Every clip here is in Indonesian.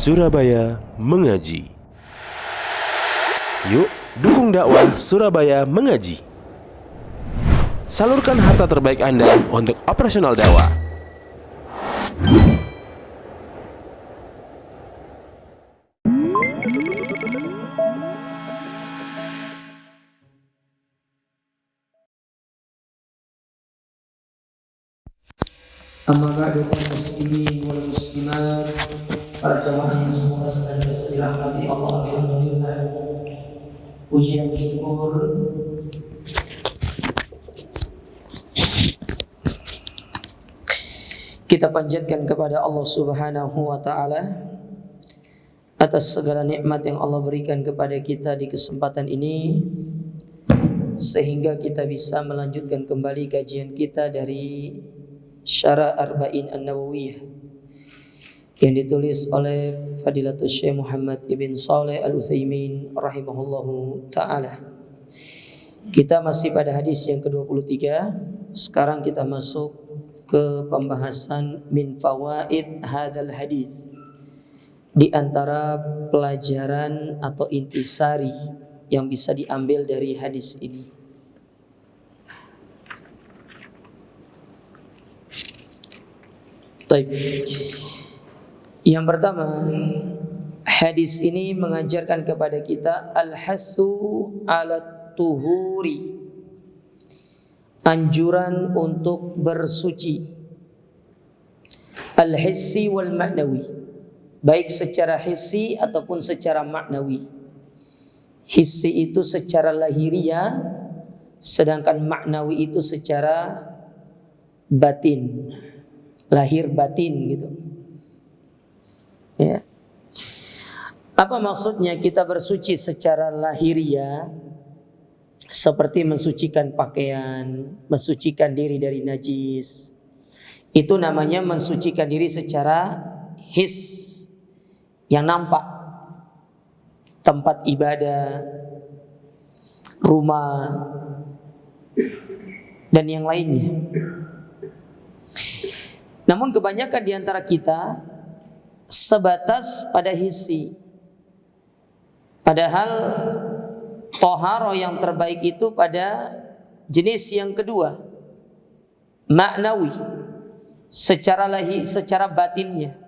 Surabaya Mengaji. Yuk, dukung dakwah Surabaya Mengaji. Salurkan harta terbaik Anda untuk operasional dakwah. Amma ba'du kaum muslimin wal muslimat, para jamaah yang semoga senantiasa dirahmati Allah. Alhamdulillah, puji dan syukur kita panjatkan kepada Allah Subhanahu wa taala atas segala nikmat yang Allah berikan kepada kita di kesempatan ini, sehingga kita bisa melanjutkan kembali kajian kita dari Syarah Arba'in An-Nawawiyah yang ditulis oleh Fadilatul Syekh Muhammad Ibn Shalih Al-Utsaimin rahimahullahu ta'ala. Kita masih pada hadis yang ke-23. Sekarang kita masuk ke pembahasan min fawaid hadzal hadis, di antara pelajaran atau intisari yang bisa diambil dari hadis ini. Yang pertama, hadis ini mengajarkan kepada kita al-hassu ala tuhuri, anjuran untuk bersuci, al-hissi wal ma'nawi, baik secara hissi ataupun secara maknawi. Hissi itu secara lahiriah, sedangkan maknawi itu secara batin, lahir batin gitu. Ya. Apa maksudnya kita bersuci secara lahiriah? Seperti mensucikan pakaian, mensucikan diri dari najis. Itu namanya mensucikan diri secara his, yang nampak. Tempat ibadah, rumah, dan yang lainnya. Namun kebanyakan di antara kita sebatas pada hissi. Padahal toharo yang terbaik itu pada jenis yang kedua, maknawi, secara secara batinnya.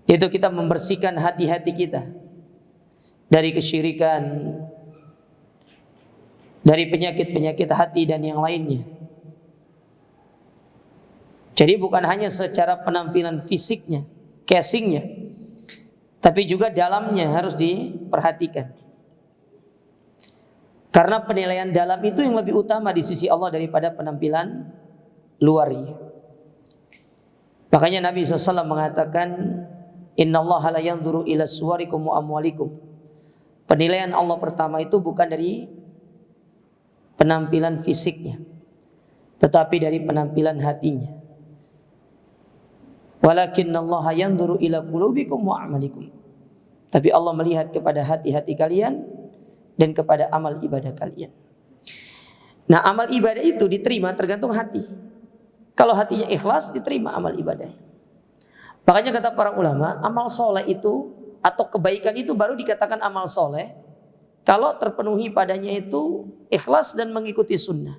Itu kita membersihkan hati-hati kita dari kesyirikan, dari penyakit-penyakit hati dan yang lainnya. Jadi bukan hanya secara penampilan fisiknya, casingnya, tapi juga dalamnya harus diperhatikan. Karena penilaian dalam itu yang lebih utama di sisi Allah daripada penampilan luarnya. Makanya Nabi SAW mengatakan, Innallaha la yanzuru ila suwarikum wa amwalikum. Penilaian Allah pertama itu bukan dari penampilan fisiknya, tetapi dari penampilan hatinya. Walakinnallaha yanzuru ila qulubikum wa a'malikum. Tapi Allah melihat kepada hati-hati kalian dan kepada amal ibadah kalian. Nah, amal ibadah itu diterima tergantung hati. Kalau hatinya ikhlas, diterima amal ibadah itu. Makanya kata para ulama, amal soleh itu atau kebaikan itu baru dikatakan amal soleh kalau terpenuhi padanya itu ikhlas dan mengikuti sunnah.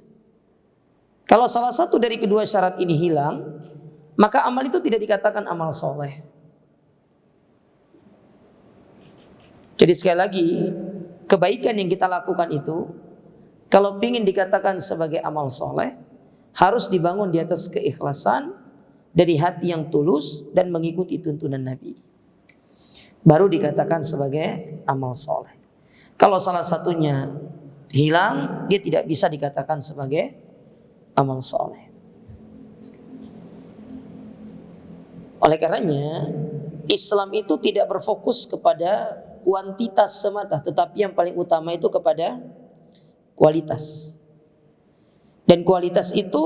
Kalau salah satu dari kedua syarat ini hilang, maka amal itu tidak dikatakan amal soleh. Jadi sekali lagi, kebaikan yang kita lakukan itu, kalau ingin dikatakan sebagai amal soleh, harus dibangun di atas keikhlasan dari hati yang tulus dan mengikuti tuntunan Nabi. Baru dikatakan sebagai amal soleh. Kalau salah satunya hilang, dia tidak bisa dikatakan sebagai amal soleh. Oleh karenanya, Islam itu tidak berfokus kepada kuantitas semata, tetapi yang paling utama itu kepada kualitas. Dan kualitas itu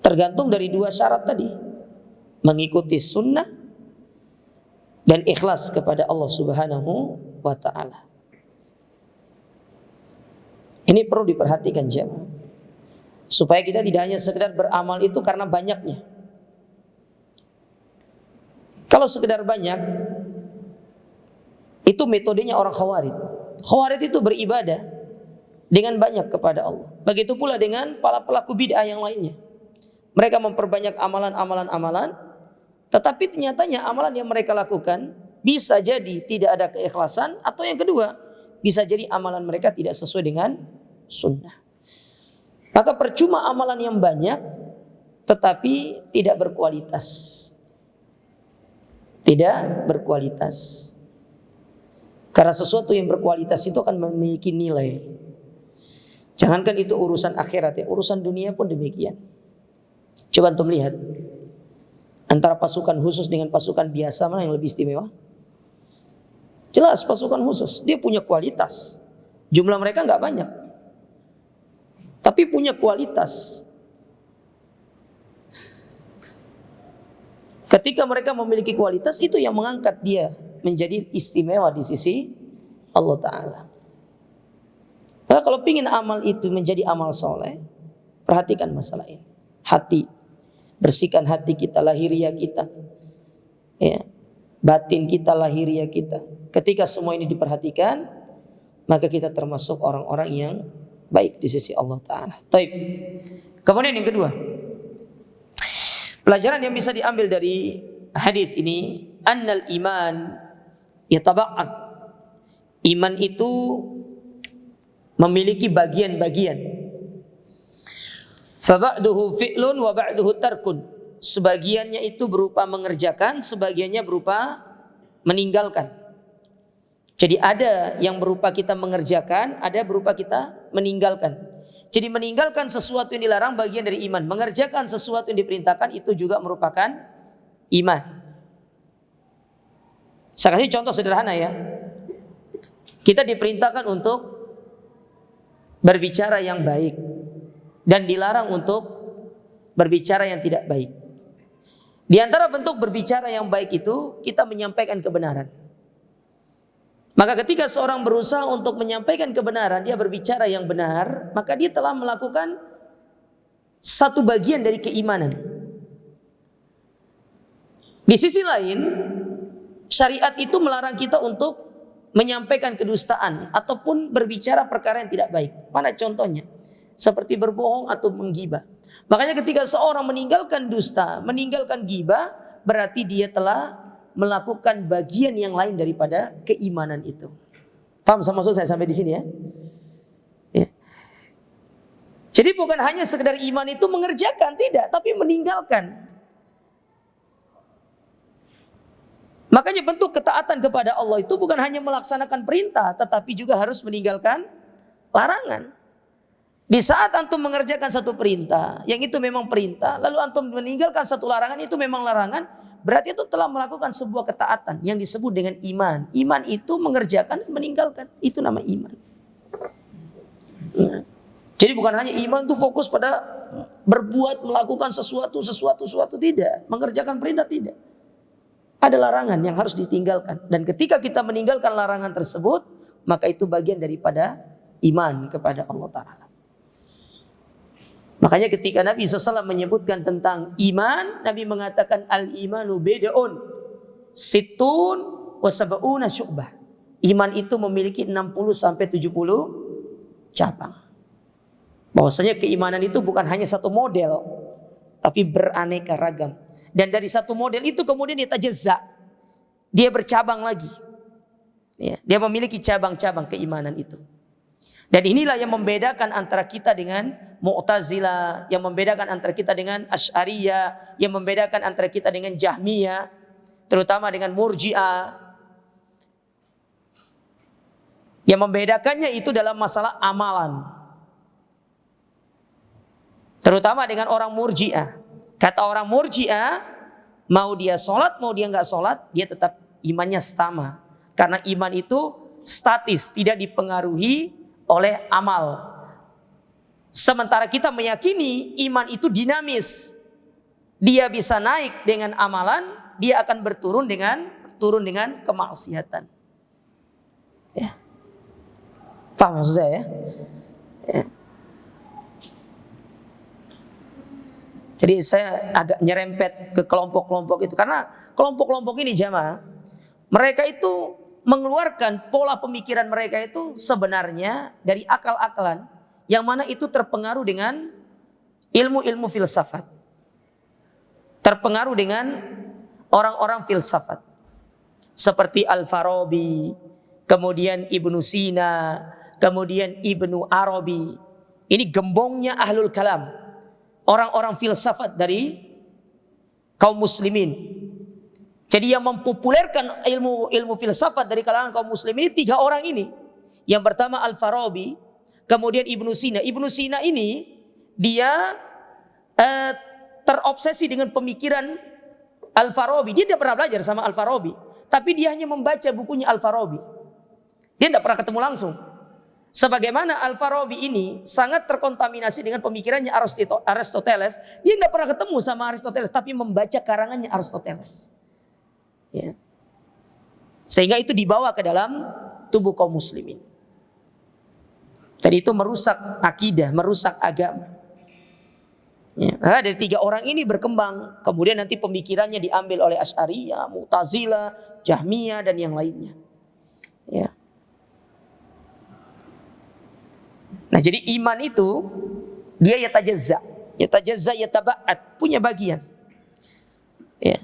tergantung dari dua syarat tadi, mengikuti sunnah dan ikhlas kepada Allah Subhanahu wa ta'ala. Ini perlu diperhatikan jemaah, supaya kita tidak hanya sekedar beramal itu karena banyaknya. Kalau sekedar banyak, itu metodenya orang Khawarij. Khawarij itu beribadah dengan banyak kepada Allah. Begitu pula dengan para pelaku bid'ah yang lainnya. Mereka memperbanyak amalan-amalan, tetapi nyatanya amalan yang mereka lakukan bisa jadi tidak ada keikhlasan, atau yang kedua, bisa jadi amalan mereka tidak sesuai dengan sunnah. Maka percuma amalan yang banyak tetapi tidak berkualitas. Tidak berkualitas. Karena sesuatu yang berkualitas itu akan memiliki nilai. Jangankan itu urusan akhirat ya, urusan dunia pun demikian. Coba antum lihat antara pasukan khusus dengan pasukan biasa, mana yang lebih istimewa? Jelas pasukan khusus, dia punya kualitas. Jumlah mereka nggak banyak, tapi punya kualitas. Ketika mereka memiliki kualitas, itu yang mengangkat dia menjadi istimewa di sisi Allah Ta'ala. Nah, kalau ingin amal itu menjadi amal soleh, perhatikan masalah ini. Hati, bersihkan hati kita, lahiriah kita, ya, batin kita, lahiriah kita. Ketika semua ini diperhatikan, maka kita termasuk orang-orang yang baik di sisi Allah Ta'ala. Taib. Kemudian yang kedua, pelajaran yang bisa diambil dari hadis ini, annal iman yataba'at. Iman itu memiliki bagian-bagian. Fa ba'duhu fi'lun wa ba'duhu tarkun. Sebagiannya itu berupa mengerjakan, sebagiannya berupa meninggalkan. Jadi ada yang berupa kita mengerjakan, ada berupa kita meninggalkan. Jadi meninggalkan sesuatu yang dilarang bagian dari iman. Mengerjakan sesuatu yang diperintahkan itu juga merupakan iman. Saya kasih contoh sederhana ya. Kita diperintahkan untuk berbicara yang baik dan dilarang untuk berbicara yang tidak baik. Di antara bentuk berbicara yang baik itu kita menyampaikan kebenaran. Maka ketika seorang berusaha untuk menyampaikan kebenaran, dia berbicara yang benar, maka dia telah melakukan satu bagian dari keimanan. Di sisi lain, syariat itu melarang kita untuk menyampaikan kedustaan ataupun berbicara perkara yang tidak baik. Mana contohnya? Seperti berbohong atau menggibah. Makanya ketika seorang meninggalkan dusta, meninggalkan gibah, berarti dia telah melakukan bagian yang lain daripada keimanan itu. Paham sama maksud saya sampai di sini ya? Ya. Jadi bukan hanya sekedar iman itu mengerjakan, tidak, tapi meninggalkan. Makanya bentuk ketaatan kepada Allah itu bukan hanya melaksanakan perintah, tetapi juga harus meninggalkan larangan. Di saat antum mengerjakan satu perintah, yang itu memang perintah, lalu antum meninggalkan satu larangan, itu memang larangan, berarti itu telah melakukan sebuah ketaatan yang disebut dengan iman. Iman itu mengerjakan dan meninggalkan, itu nama iman. Jadi bukan hanya iman itu fokus pada berbuat, melakukan sesuatu, tidak. Mengerjakan perintah tidak. Ada larangan yang harus ditinggalkan. Dan ketika kita meninggalkan larangan tersebut, maka itu bagian daripada iman kepada Allah Ta'ala. Makanya ketika Nabi SAW menyebutkan tentang iman, Nabi mengatakan al-imanu beda'un situn wa sab'una syu'bah. Iman itu memiliki 60-70 cabang. Bahwasanya keimanan itu bukan hanya satu model, tapi beraneka ragam. Dan dari satu model itu kemudian dia tajazza. Dia bercabang lagi. Ya, dia memiliki cabang-cabang keimanan itu. Dan inilah yang membedakan antara kita dengan Mu'tazilah, yang membedakan antara kita dengan Asy'ariyah, yang membedakan antara kita dengan Jahmiyah, terutama dengan Murji'ah. Yang membedakannya itu dalam masalah amalan. Terutama dengan orang Murji'ah. Kata orang Murji'ah, mau dia sholat, mau dia nggak sholat, dia tetap imannya sama. Karena iman itu statis, tidak dipengaruhi oleh amal. Sementara kita meyakini iman itu dinamis. Dia bisa naik dengan amalan, dia akan turun dengan kemaksiatan. Ya. Paham maksud saya ya? Ya. Jadi saya agak nyerempet ke kelompok-kelompok itu karena kelompok-kelompok ini jamaah, mereka itu mengeluarkan pola pemikiran mereka itu sebenarnya dari akal-akalan yang mana itu terpengaruh dengan ilmu-ilmu filsafat. Terpengaruh dengan orang-orang filsafat. Seperti Al-Farabi, kemudian Ibnu Sina, kemudian Ibnu Arabi. Ini gembongnya ahlul kalam, orang-orang filsafat dari kaum muslimin. Jadi yang mempopulerkan ilmu filsafat dari kalangan kaum muslimin ini 3 orang ini. Yang pertama Al-Farabi, kemudian Ibnu Sina. Ibnu Sina ini dia terobsesi dengan pemikiran Al-Farabi. Dia tidak pernah belajar sama Al-Farabi, tapi dia hanya membaca bukunya Al-Farabi. Dia tidak pernah ketemu langsung. Sebagaimana Al-Farabi ini sangat terkontaminasi dengan pemikirannya Aristoteles, dia tidak pernah ketemu sama Aristoteles, tapi membaca karangannya Aristoteles. Ya. Sehingga itu dibawa ke dalam tubuh kaum muslimin. Dan itu merusak akidah, merusak agama. Ya. Nah, dari 3 orang ini berkembang, kemudian nanti pemikirannya diambil oleh Asy'ariyah, Mu'tazilah, Jahmiyah dan yang lainnya. Ya. Nah, jadi iman itu dia yatajazza, yataba'at, punya bagian. Ya.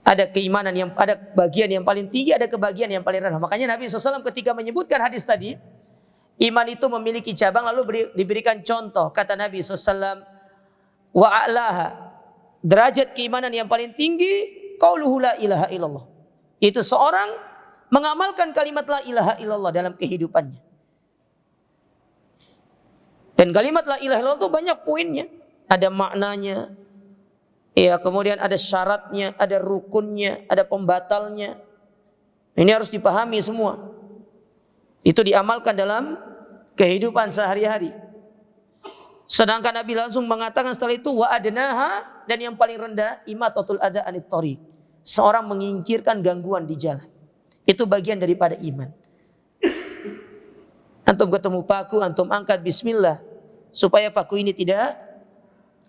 Ada keimanan yang ada bagian yang paling tinggi, ada kebagian yang paling rendah. Makanya Nabi SAW ketika menyebutkan hadis tadi, iman itu memiliki cabang, lalu diberikan contoh. Kata Nabi SAW, wa a'laha, derajat keimanan yang paling tinggi, qauluhu la ilaha illallah. Itu seorang mengamalkan kalimat la ilaha illallah dalam kehidupannya. Dan kalimat la ilaha illallah itu banyak poinnya. Ada maknanya, ya, kemudian ada syaratnya, ada rukunnya, ada pembatalnya. Ini harus dipahami semua. Itu diamalkan dalam kehidupan sehari-hari. Sedangkan Nabi langsung mengatakan setelah itu wa adnaha, dan yang paling rendah imatatul adza anit thariq. Seorang menyingkirkan gangguan di jalan. Itu bagian daripada iman. Antum ketemu paku, antum angkat bismillah supaya paku ini tidak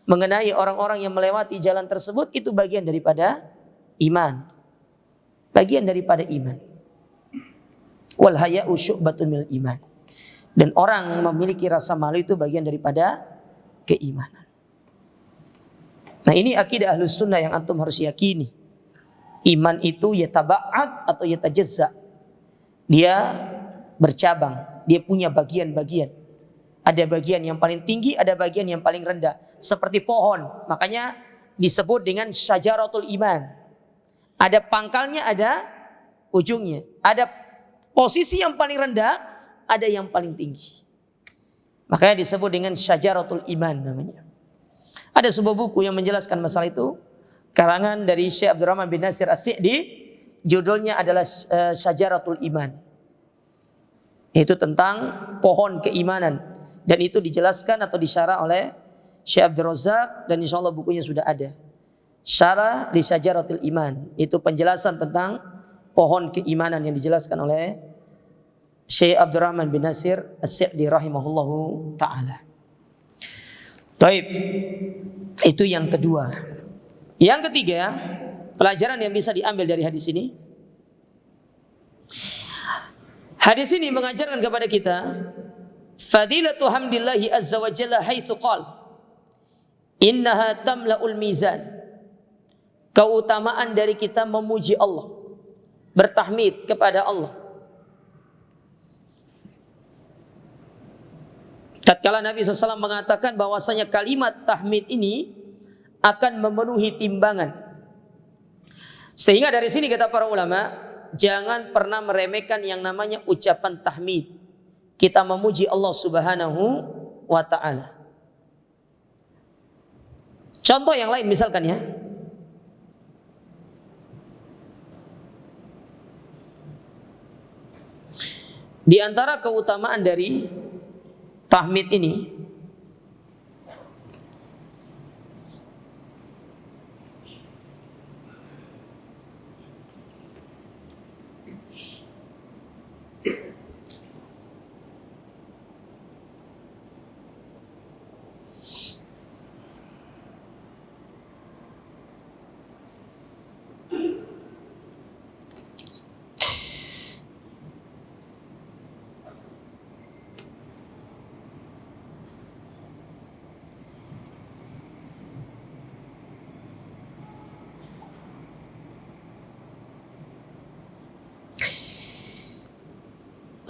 mengenai orang-orang yang melewati jalan tersebut, itu bagian daripada iman. Bagian daripada iman. Wal haya'u syu'batun minal iman. Dan orang memiliki rasa malu itu bagian daripada keimanan. Nah, ini akidah Ahlus Sunnah yang antum harus yakini. Iman itu yataba'at atau yatajazza. Dia bercabang, dia punya bagian-bagian. Ada bagian yang paling tinggi, ada bagian yang paling rendah. Seperti pohon, makanya disebut dengan syajaratul iman. Ada pangkalnya, ada ujungnya. Ada posisi yang paling rendah, ada yang paling tinggi. Makanya disebut dengan syajaratul iman namanya. Ada sebuah buku yang menjelaskan masalah itu, karangan dari Syekh Abdurrahman bin Nasir As-Sa'di, judulnya adalah Syajaratul Iman. Itu tentang pohon keimanan, dan itu dijelaskan atau disyarah oleh Syekh Abdul Razak, dan insyaallah bukunya sudah ada. Syarah li Syajaratul Iman, itu penjelasan tentang pohon keimanan yang dijelaskan oleh Syekh Abdurrahman bin Nasir As-Sa'di rahimahullahu taala. Taib. Itu yang kedua. Yang ketiga, pelajaran yang bisa diambil dari hadis ini. Hadis ini mengajarkan kepada kita fadilatu hamdillahi azza wa jalla haitsu qala innaha tamla'ul mizan. Keutamaan dari kita memuji Allah, bertahmid kepada Allah. Tatkala Nabi SAW mengatakan bahwasanya kalimat tahmid ini akan memenuhi timbangan. Sehingga dari sini kata para ulama, jangan pernah meremehkan yang namanya ucapan tahmid. Kita memuji Allah Subhanahu wa ta'ala. Contoh yang lain misalkan ya. Di antara keutamaan dari tahmid ini,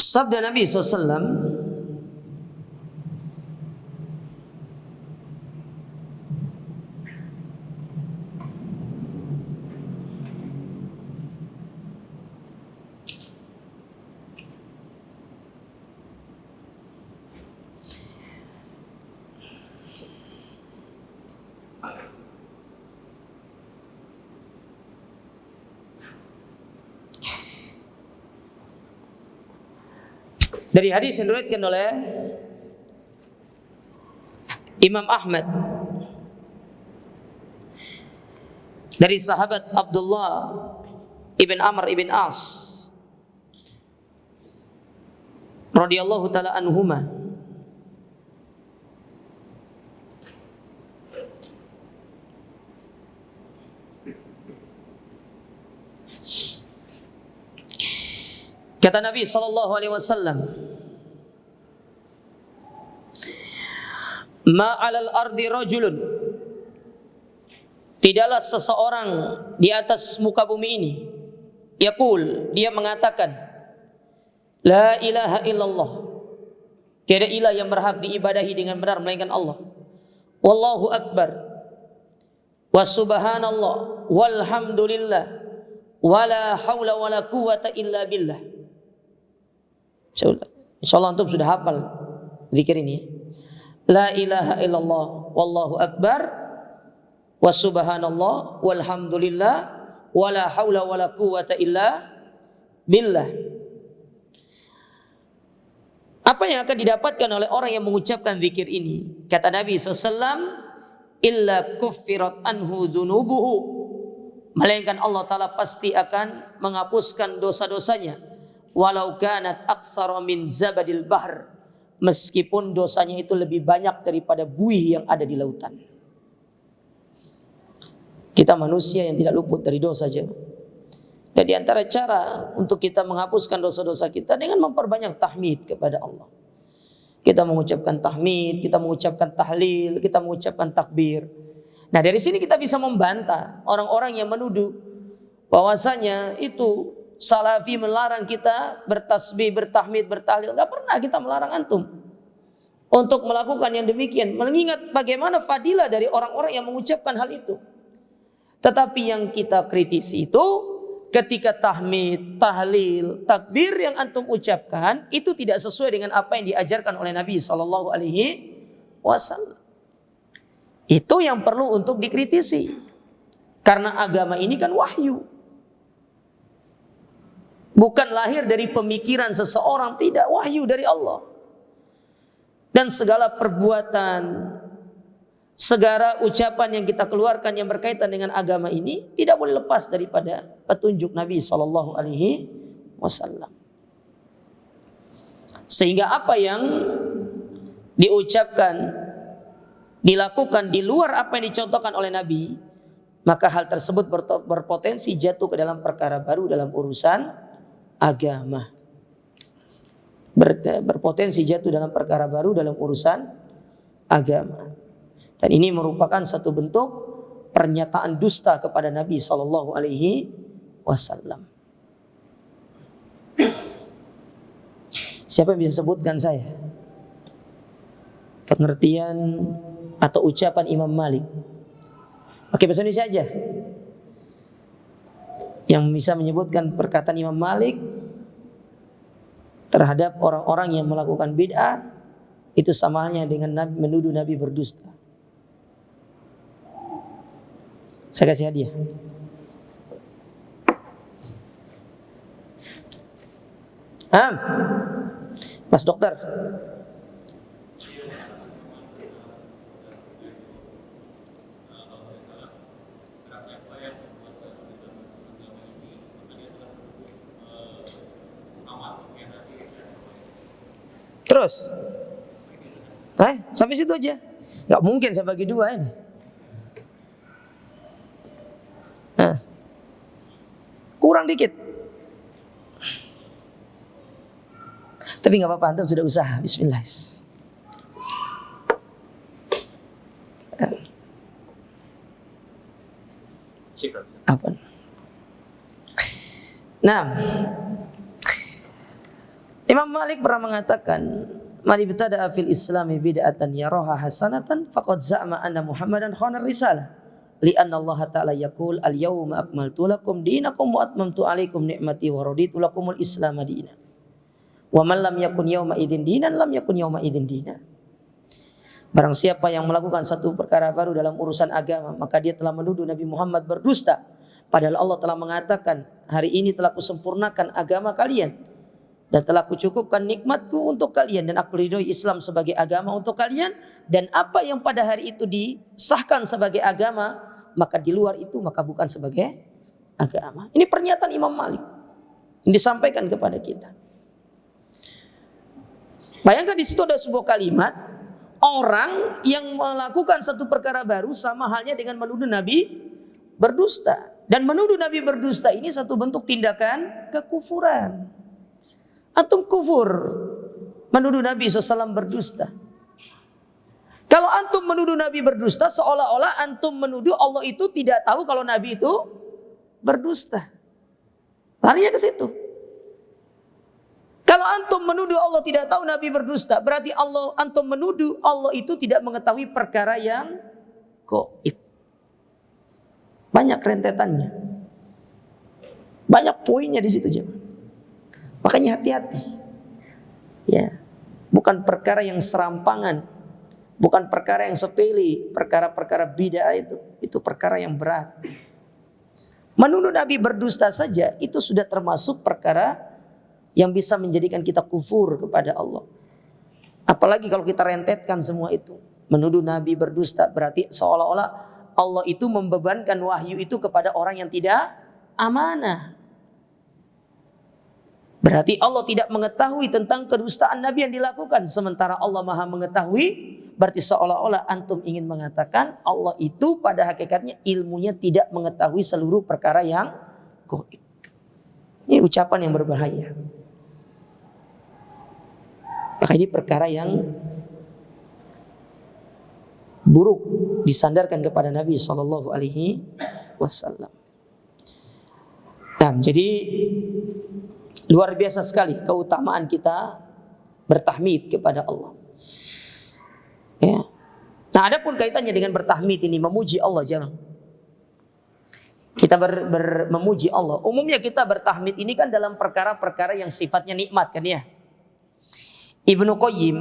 Sabda Nabi SAW, dari hadis yang diriwayatkan oleh Imam Ahmad dari sahabat Abdullah ibn Amr ibn As radhiyallahu taala anhuma, kata Nabi sallallahu alaihi wasallam, ma 'alal ardi rajulun, tidaklah seseorang di atas muka bumi ini, yaqul, dia mengatakan, la ilaha illallah, tiada ilah yang berhak diibadahi dengan benar melainkan Allah, wallahu akbar, wa subhanallah, walhamdulillah, wala haula wala quwata illa billah. Insyaallah antum sudah hafal zikir ini. La ilaha illallah wallahu akbar wa subhanallah walhamdulillah wala haula wala quwata illa billah. Apa yang akan didapatkan oleh orang yang mengucapkan zikir ini? Kata Nabi SAW, illa kuffirat anhu dhunubuhu, melainkan Allah Ta'ala pasti akan menghapuskan dosa-dosanya, walau kanat aktsara min zabadil bahr, meskipun dosanya itu lebih banyak daripada buih yang ada di lautan. Kita manusia yang tidak luput dari dosa saja. Dan di antara cara untuk kita menghapuskan dosa-dosa kita dengan memperbanyak tahmid kepada Allah. Kita mengucapkan tahmid, kita mengucapkan tahlil, kita mengucapkan takbir. Nah, dari sini kita bisa membantah orang-orang yang menuduh bahwasanya itu Salafi melarang kita bertasbih, bertahmid, bertahlil. Gak pernah kita melarang antum untuk melakukan yang demikian, mengingat bagaimana fadilah dari orang-orang yang mengucapkan hal itu. Tetapi yang kita kritisi itu ketika tahmid, tahlil, takbir yang antum ucapkan itu tidak sesuai dengan apa yang diajarkan oleh Nabi SAW. Itu yang perlu untuk dikritisi. Karena agama ini kan wahyu. Bukan lahir dari pemikiran seseorang, tidak, wahyu dari Allah. Dan segala perbuatan, segala ucapan yang kita keluarkan yang berkaitan dengan agama ini tidak boleh lepas daripada petunjuk Nabi SAW. Sehingga apa yang diucapkan, dilakukan di luar apa yang dicontohkan oleh Nabi, maka hal tersebut berpotensi jatuh ke dalam perkara baru dalam urusan agama. Berpotensi jatuh dalam perkara baru dalam urusan agama. Dan ini merupakan satu bentuk pernyataan dusta kepada Nabi SAW. Siapa yang bisa sebutkan saya pengertian atau ucapan Imam Malik? Pakai bahasa Indonesia saja. Yang bisa menyebutkan perkataan Imam Malik terhadap orang-orang yang melakukan bid'ah, itu sama halnya dengan menuduh Nabi berdusta. Saya kasih hadiah. Mas dokter. Terus, sampai situ aja. Gak mungkin saya bagi dua ini. Kurang dikit. Tapi gak apa-apa, antum sudah usaha. Bismillah. Apa? Nah, Imam Malik pernah mengatakan, "Man ibtada'a fil Islami bid'atan yaraha hasanatan faqad za'ama anna Muhammadan khana risalah." Li'anna Allah Ta'ala yaqul al-yawma akmaltu lakum dinakum wa atmamtu 'alaikum ni'mati wa raditu lakumul Islam dinan. Wa man lam yakun yawma idzin dinan lam yakun yawma idzin dinan. Barang siapa yang melakukan satu perkara baru dalam urusan agama, maka dia telah menuduh Nabi Muhammad berdusta. Padahal Allah telah mengatakan, hari ini telah kusempurnakan agama kalian dan telah kucukupkan nikmatku untuk kalian dan aku ridhoi Islam sebagai agama untuk kalian, dan apa yang pada hari itu disahkan sebagai agama, maka di luar itu maka bukan sebagai agama. Ini pernyataan Imam Malik yang disampaikan kepada kita. Bayangkan di situ ada sebuah kalimat, orang yang melakukan satu perkara baru sama halnya dengan menuduh Nabi berdusta. Dan menuduh Nabi berdusta ini satu bentuk tindakan kekufuran. Antum kufur menuduh Nabi SAW berdusta. Kalau antum menuduh Nabi berdusta, seolah-olah antum menuduh Allah itu tidak tahu kalau Nabi itu berdusta. Larinya ke situ. Kalau antum menuduh Allah tidak tahu Nabi berdusta, berarti antum menuduh Allah itu tidak mengetahui perkara yang gaib. Banyak rentetannya, banyak poinnya di situ, jemaah. Makanya hati-hati, ya, bukan perkara yang serampangan, bukan perkara yang sepele, perkara-perkara bid'ah itu perkara yang berat. Menuduh Nabi berdusta saja itu sudah termasuk perkara yang bisa menjadikan kita kufur kepada Allah. Apalagi kalau kita rentetkan semua itu, menuduh Nabi berdusta berarti seolah-olah Allah itu membebankan wahyu itu kepada orang yang tidak amanah. Berarti Allah tidak mengetahui tentang kedustaan Nabi yang dilakukan. Sementara Allah Maha mengetahui. Berarti seolah-olah antum ingin mengatakan Allah itu pada hakikatnya ilmunya tidak mengetahui seluruh perkara yang gaib. Ini ucapan yang berbahaya. Maka ini perkara yang buruk disandarkan kepada Nabi SAW. Nah, jadi luar biasa sekali keutamaan kita bertahmid kepada Allah. Ya. Nah, adapun kaitannya dengan bertahmid ini memuji Allah, jangan. Kita memuji Allah. Umumnya kita bertahmid ini kan dalam perkara-perkara yang sifatnya nikmat kan ya. Ibnu Qayyim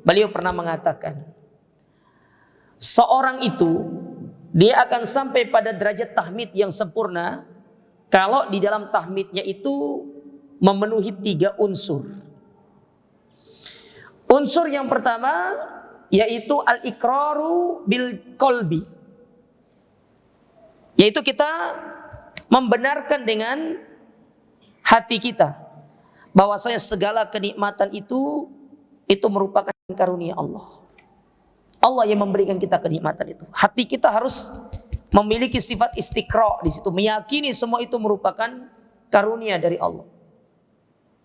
beliau pernah mengatakan, seorang itu dia akan sampai pada derajat tahmid yang sempurna kalau di dalam tahmidnya itu memenuhi 3 unsur. Unsur yang pertama yaitu al-iqraru bil qalbi, yaitu kita membenarkan dengan hati kita bahwasanya segala kenikmatan itu merupakan karunia Allah. Allah yang memberikan kita kenikmatan itu. Hati kita harus memiliki sifat istiqra di situ, meyakini semua itu merupakan karunia dari Allah.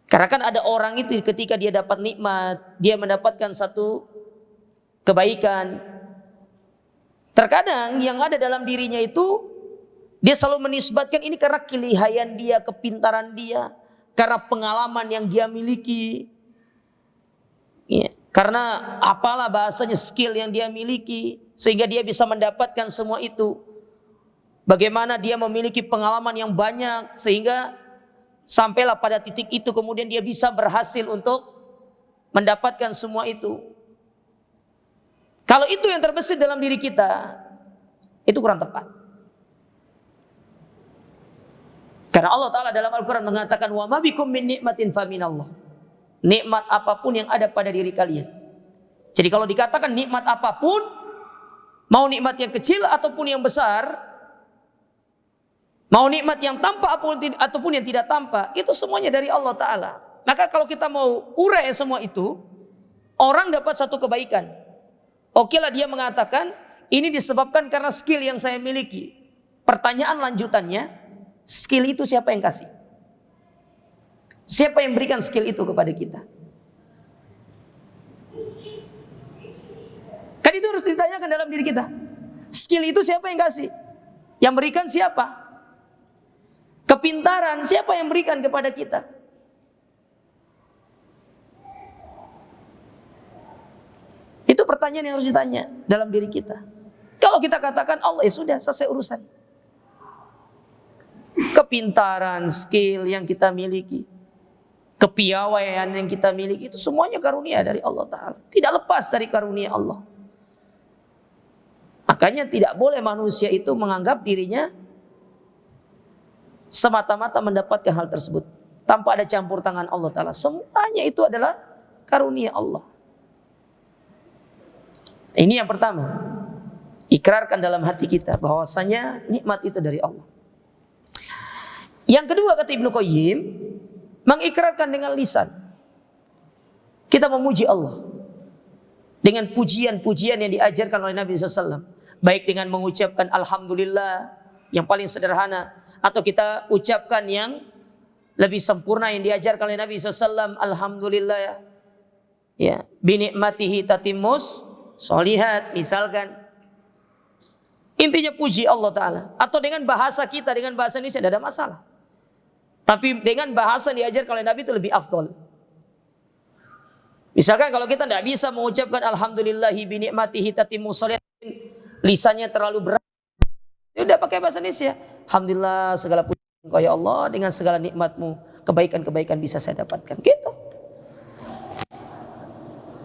Karena kan ada orang itu ketika dia dapat nikmat, dia mendapatkan satu kebaikan, terkadang yang ada dalam dirinya itu dia selalu menisbatkan ini karena kelihayan dia, kepintaran dia, karena pengalaman yang dia miliki, ya, karena apalah bahasanya skill yang dia miliki sehingga dia bisa mendapatkan semua itu. Bagaimana dia memiliki pengalaman yang banyak sehingga sampailah pada titik itu kemudian dia bisa berhasil untuk mendapatkan semua itu. Kalau itu yang terbesit dalam diri kita, itu kurang tepat. Karena Allah Ta'ala dalam Al-Quran mengatakan, wa ma bikum min nikmatin fa minallah. Nikmat apapun yang ada pada diri kalian. Jadi kalau dikatakan nikmat apapun, mau nikmat yang kecil ataupun yang besar, mau nikmat yang tampak ataupun yang tidak tampak, itu semuanya dari Allah Ta'ala. Maka kalau kita mau urai semua itu, orang dapat satu kebaikan, okelah dia mengatakan, ini disebabkan karena skill yang saya miliki. Pertanyaan lanjutannya, skill itu siapa yang kasih? Siapa yang berikan skill itu kepada kita? Kan itu harus ditanyakan dalam diri kita. Skill itu siapa yang kasih? Yang berikan siapa? Kepintaran siapa yang berikan kepada kita? pertanyaan yang harus ditanya dalam diri kita. Kalau kita katakan Allah, ya sudah, selesai urusan. Kepintaran, skill yang kita miliki, kepiawaian yang kita miliki, itu semuanya karunia dari Allah Ta'ala. Tidak lepas dari karunia Allah. Makanya tidak boleh manusia itu menganggap dirinya semata-mata mendapatkan hal tersebut tanpa ada campur tangan Allah Ta'ala. Semuanya itu adalah karunia Allah. Ini yang pertama, ikrarkan dalam hati kita bahwasanya nikmat itu dari Allah. Yang kedua, kata Ibnu Qayyim, mengikrarkan dengan lisan. Kita memuji Allah dengan pujian-pujian yang diajarkan oleh Nabi SAW. Baik dengan mengucapkan Alhamdulillah yang paling sederhana, atau kita ucapkan yang lebih sempurna yang diajarkan oleh Nabi SAW. Alhamdulillah ya, binikmatihi tatimmus sholihat, misalkan. Intinya puji Allah Ta'ala. Atau dengan bahasa kita, dengan bahasa Indonesia tidak ada masalah. Tapi dengan bahasa yang diajarkan oleh Nabi itu lebih afdol. Misalkan kalau kita tidak bisa mengucapkan Alhamdulillahi binikmatihi tatimmus sholihat, lisannya terlalu berat, ya udah pakai bahasa Indonesia. Alhamdulillah, segala puji Engkau ya Allah, dengan segala nikmat-Mu, kebaikan-kebaikan bisa saya dapatkan. Gitu.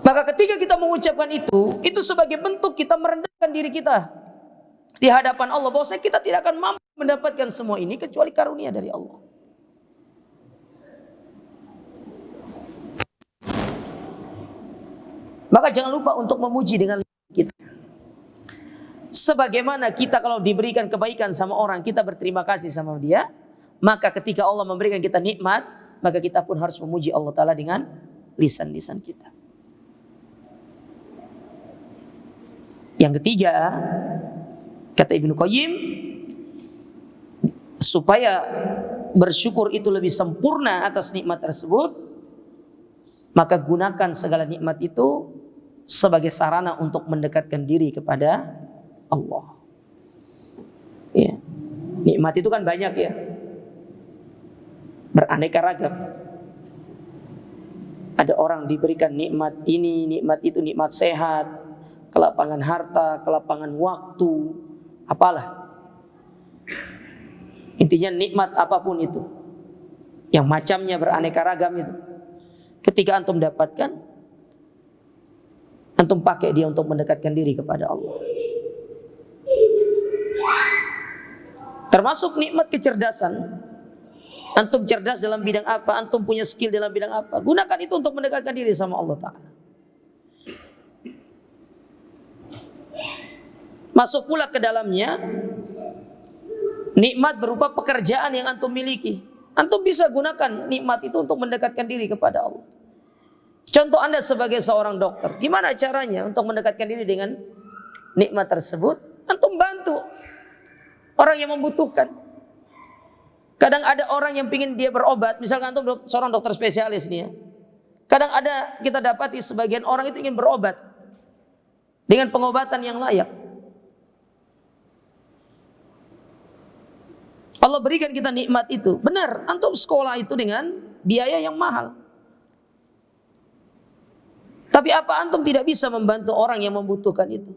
Maka ketika kita mengucapkan itu sebagai bentuk kita merendahkan diri kita di hadapan Allah, bahwasanya kita tidak akan mampu mendapatkan semua ini kecuali karunia dari Allah. Maka jangan lupa untuk memuji dengan kita. Sebagaimana kita kalau diberikan kebaikan sama orang, kita berterima kasih sama dia, maka ketika Allah memberikan kita nikmat, maka kita pun harus memuji Allah Ta'ala dengan lisan-lisan kita. Yang ketiga, kata Ibnu Qayyim, supaya bersyukur itu lebih sempurna atas nikmat tersebut, maka gunakan segala nikmat itu sebagai sarana untuk mendekatkan diri kepada Allah. Ya. Nikmat itu kan banyak ya, beraneka ragam. Ada orang diberikan nikmat ini, nikmat itu, nikmat sehat, kelapangan harta, kelapangan waktu, apalah. Intinya nikmat apapun itu, yang macamnya beraneka ragam itu, ketika antum dapatkan, antum pakai dia untuk mendekatkan diri kepada Allah. Termasuk nikmat kecerdasan. Antum cerdas dalam bidang apa, antum punya skill dalam bidang apa, gunakan itu untuk mendekatkan diri sama Allah Ta'ala. Masuk pula ke dalamnya nikmat berupa pekerjaan yang antum miliki. Antum bisa gunakan nikmat itu untuk mendekatkan diri kepada Allah. Contoh, Anda sebagai seorang dokter, gimana caranya untuk mendekatkan diri dengan nikmat tersebut? Antum bantu orang yang membutuhkan. Kadang ada orang yang ingin dia berobat, misalkan antum seorang dokter spesialis nih ya. Kadang ada kita dapati sebagian orang itu ingin berobat dengan pengobatan yang layak. Allah berikan kita nikmat itu. Benar, antum sekolah itu dengan biaya yang mahal. Tapi apa antum tidak bisa membantu orang yang membutuhkan itu?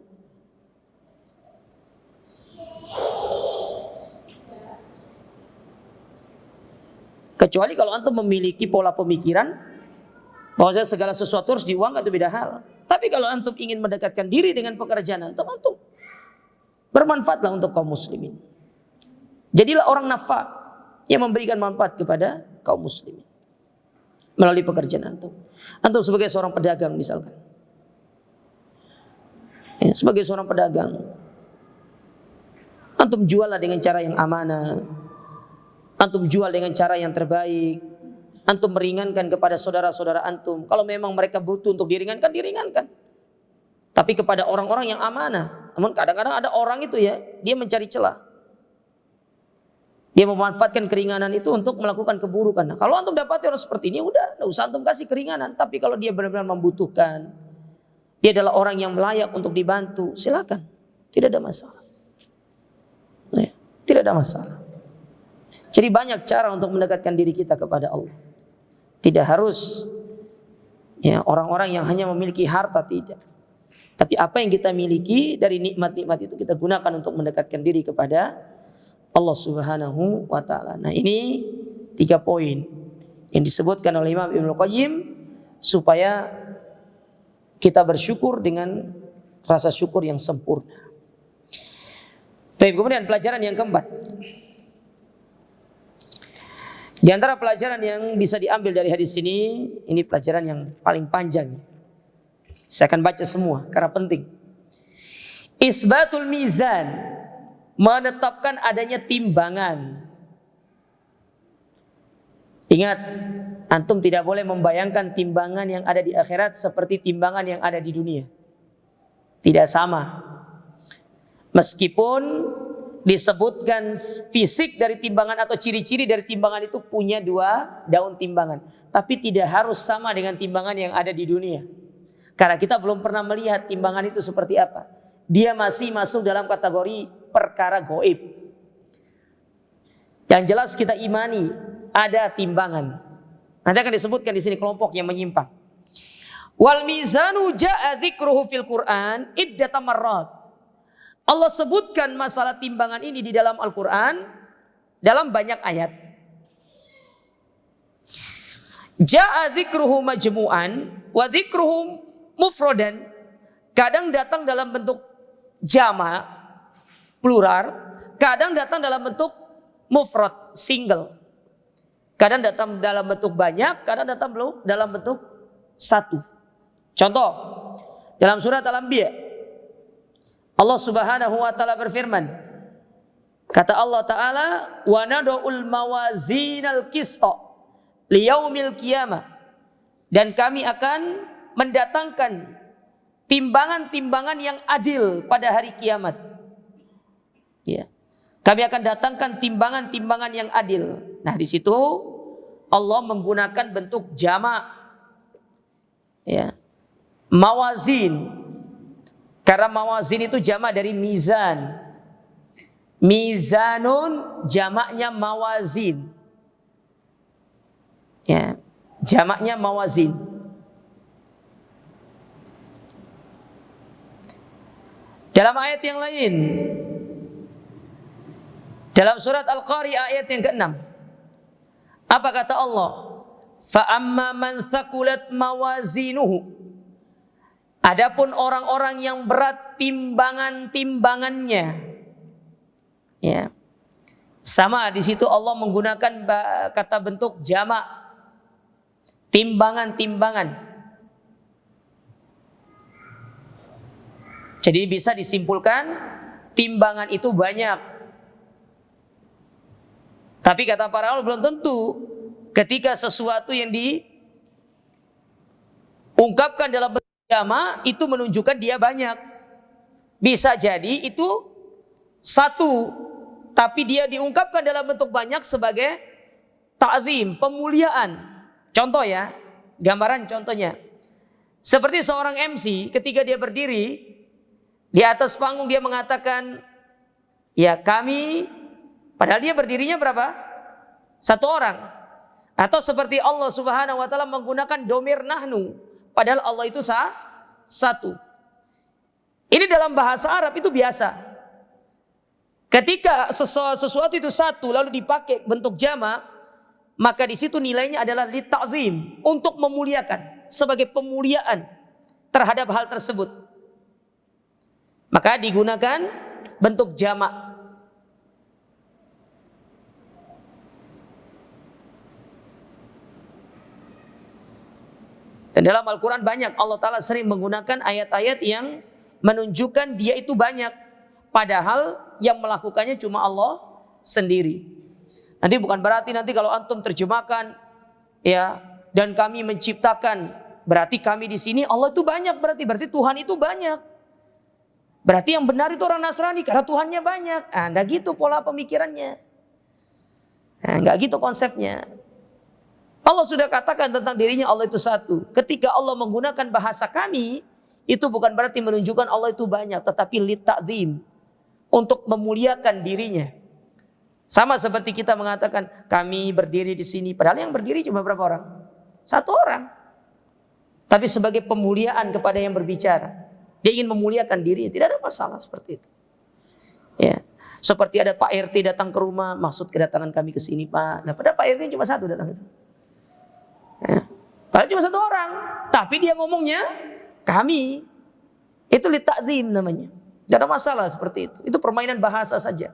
Kecuali kalau antum memiliki pola pemikiran bahwa segala sesuatu harus diuangkan, itu beda hal. Tapi kalau antum ingin mendekatkan diri dengan pekerjaan antum bermanfaatlah untuk kaum muslimin. Jadilah orang nafa yang memberikan manfaat kepada kaum muslimin melalui pekerjaan antum. Antum sebagai seorang pedagang misalkan, ya, sebagai seorang pedagang, antum juallah dengan cara yang amanah, antum jual dengan cara yang terbaik, antum meringankan kepada saudara-saudara antum. Kalau memang mereka butuh untuk diringankan, diringankan. Tapi kepada orang-orang yang amanah. Namun kadang-kadang ada orang itu ya, dia mencari celah. Dia memanfaatkan keringanan itu untuk melakukan keburukan. Nah, kalau antum dapati orang seperti ini, udah, enggak usah antum kasih keringanan. Tapi kalau dia benar-benar membutuhkan, dia adalah orang yang layak untuk dibantu, silakan. Tidak ada masalah. Ya, tidak ada masalah. Jadi banyak cara untuk mendekatkan diri kita kepada Allah. Tidak harus ya orang-orang yang hanya memiliki harta, tidak. Tapi apa yang kita miliki dari nikmat-nikmat itu kita gunakan untuk mendekatkan diri kepada Allah Subhanahu wa taala. Nah, ini 3 poin yang disebutkan oleh Imam Ibnu Qayyim supaya kita bersyukur dengan rasa syukur yang sempurna. Baik, kemudian pelajaran yang keempat. Di antara pelajaran yang bisa diambil dari hadis ini pelajaran yang paling panjang. Saya akan baca semua karena penting. Isbatul mizan, menetapkan adanya timbangan. Ingat, antum tidak boleh membayangkan timbangan yang ada di akhirat seperti timbangan yang ada di dunia. Tidak sama. Meskipun disebutkan fisik dari timbangan atau ciri-ciri dari timbangan itu punya 2 daun timbangan, tapi tidak harus sama dengan timbangan yang ada di dunia. Karena kita belum pernah melihat timbangan itu seperti apa. Dia masih masuk dalam kategori perkara gaib. Yang jelas kita imani ada timbangan. Nanti akan disebutkan di sini kelompok yang menyimpang. Wal mizanu ja'a dzikruhu fil Qur'an iddata marrat. Allah sebutkan masalah timbangan ini di dalam Al-Qur'an dalam banyak ayat. Ja'a dzikruhu majmu'an wa dzikruhu mufradan, kadang datang dalam bentuk jama' plural, kadang datang dalam bentuk mufrad single, kadang datang dalam bentuk banyak, kadang datang dalam bentuk satu. Contoh dalam surat Al-Anbiya, Allah Subhanahu wa taala berfirman, kata Allah taala, wa nad'ul mawazinal qista liyaumil qiyamah, dan kami akan mendatangkan timbangan-timbangan yang adil pada hari kiamat. Ya. Kami akan datangkan timbangan-timbangan yang adil. Nah, di situ Allah menggunakan bentuk jamak. Ya. Mawazin. Karena mawazin itu jamak dari mizan. Mizanun jamaknya mawazin. Ya, jamaknya mawazin. Dalam ayat yang lain, dalam surat Al-Qari'ah ayat yang ke-6, apa kata Allah? Fa amma man thaqulat mawazinuhu, adapun orang-orang yang berat timbangannya, ya, sama di situ Allah menggunakan kata bentuk jamak, timbangan. Jadi bisa disimpulkan timbangan itu banyak. Tapi kata para ulama belum tentu ketika sesuatu yang diungkapkan dalam bentuk jamak itu menunjukkan dia banyak. Bisa jadi itu satu, tapi dia diungkapkan dalam bentuk banyak sebagai ta'zim, pemuliaan. Contoh ya, gambaran contohnya. Seperti seorang MC ketika dia berdiri di atas panggung dia mengatakan, ya kami, padahal dia berdirinya berapa? 1 orang. Atau seperti Allah Subhanahu wa taala menggunakan domir nahnu, padahal Allah itu satu. Ini dalam bahasa Arab itu biasa. Ketika sesuatu itu satu lalu dipakai bentuk jamak, maka di situ nilainya adalah litta'zim, untuk memuliakan, sebagai pemuliaan terhadap hal tersebut. Maka digunakan bentuk jamak. Dan dalam Al-Quran banyak Allah Ta'ala sering menggunakan ayat-ayat yang menunjukkan dia itu banyak, padahal yang melakukannya cuma Allah sendiri. Nanti bukan berarti nanti kalau antum terjemahkan ya, dan kami menciptakan, berarti kami di sini Allah itu banyak, berarti Tuhan itu banyak. Berarti yang benar itu orang Nasrani karena Tuhannya banyak. Enggak gitu pola pemikirannya. Enggak gitu konsepnya. Allah sudah katakan tentang dirinya Allah itu satu. Ketika Allah menggunakan bahasa kami, itu bukan berarti menunjukkan Allah itu banyak, tetapi litta'zim, untuk memuliakan dirinya. Sama seperti kita mengatakan kami berdiri di sini, padahal yang berdiri cuma berapa orang? 1 orang. Tapi sebagai pemuliaan kepada yang berbicara. Dia ingin memuliakan dirinya, tidak ada masalah seperti itu. Ya. Seperti ada Pak RT datang ke rumah, maksud kedatangan kami ke sini Pak. Nah, padahal Pak RT cuma satu datang itu. Ya. Padahal cuma satu orang, tapi dia ngomongnya kami. Itu li ta'zim namanya. Tidak ada masalah seperti itu. Itu permainan bahasa saja.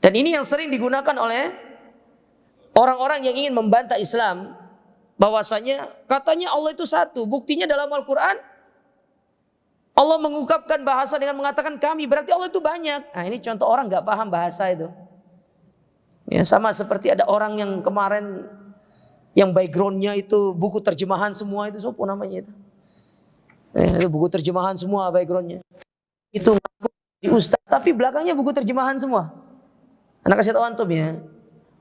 Dan ini yang sering digunakan oleh orang-orang yang ingin membantah Islam, bahwasanya katanya Allah itu satu. Buktinya dalam Al-Quran Allah mengungkapkan bahasa dengan mengatakan kami, berarti Allah itu banyak. Nah, ini contoh orang gak paham bahasa itu. Ya, sama seperti ada orang yang kemarin yang backgroundnya itu buku terjemahan semua itu, sopo namanya itu. Itu buku terjemahan semua backgroundnya. Itu ngaku di ustadz, tapi belakangnya buku terjemahan semua. Anak kasih tahu antum ya,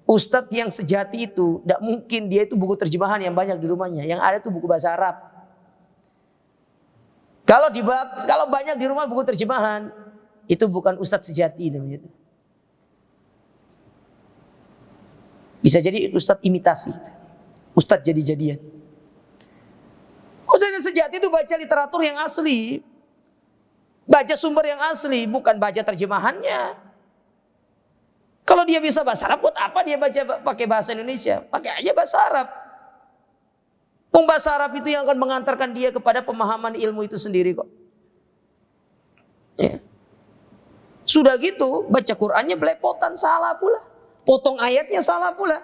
ustadz yang sejati itu tidak mungkin dia itu buku terjemahan yang banyak di rumahnya. Yang ada itu buku bahasa Arab. Kalau banyak di rumah buku terjemahan, itu bukan ustadz sejati namanya itu. Bisa jadi ustadz imitasi, ustadz jadi-jadian. Ustadz yang sejati itu baca literatur yang asli, baca sumber yang asli, bukan baca terjemahannya. Kalau dia bisa bahasa Arab, buat apa dia baca pakai bahasa Indonesia? Pakai aja bahasa Arab. Bahasa Arab itu yang akan mengantarkan dia kepada pemahaman ilmu itu sendiri kok. Ya. Sudah gitu, baca Qur'annya belepotan, salah pula. Potong ayatnya salah pula.